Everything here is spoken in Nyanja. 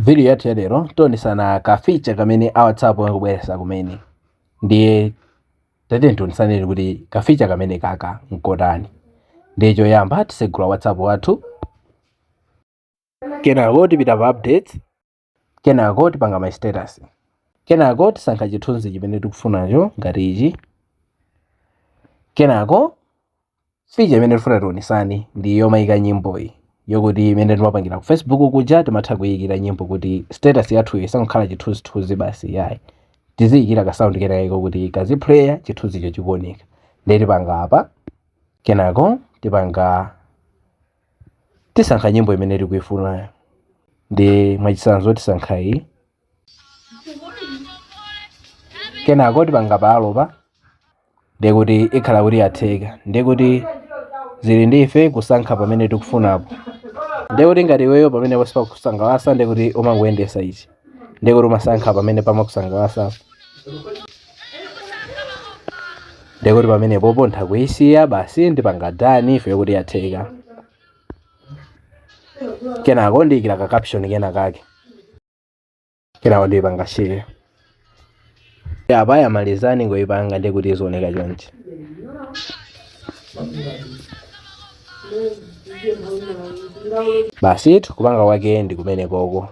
Video yathu ya lero tionesana ka feature kamene a WhatsApp akubweresa kumene ndiye tete tionesaneni kuti ka feature kamene kaka nkotani. Ndiye choyamba tisegula WhatsApp wathu, kenako tipita pa updates, kenako tipanga my status, kenako tisankha chithunzi chimene tikufunacho ngati ichi, kenako feature imene tifuna tionesani ndi yomayika nyimboyi yokuti imene timapangira ku Facebook kuja timatha kuyikira nyimbo kuti status yathu isangokhala chithunzithunzi basi yayi, tiziyikira ka sound kenako kuti kaziplayer chithunzicho chikuoneka. Ndiye tipanga apa, kenako tisankha nyimbo imene tikuyifuna, ndi mwachitsanzo tisankha iyi, kenako tipanga pa alopa, ndiye kuti ikhala kuti yatheka, ndiye kuti zili ndi ife kusankha pamene tikufunapo. Ndiye kuti ngati iweyo pamene pasipakusangalatsa ndiye kuti umangoyendesa ichi, ndiye kuti umasankha pamene pamakusangalatsa, ndiye kuti pamene popo ntha kuyisiya basi ndipanga done ife kuti yatheka. Kenako ndiyikira ka caption kenakake, kenako ndiyipanga share. Apa yamalizani ngoyipanga ndiye kuti izioneka chonchi. Basi kupanga kwake ndi kumene koko.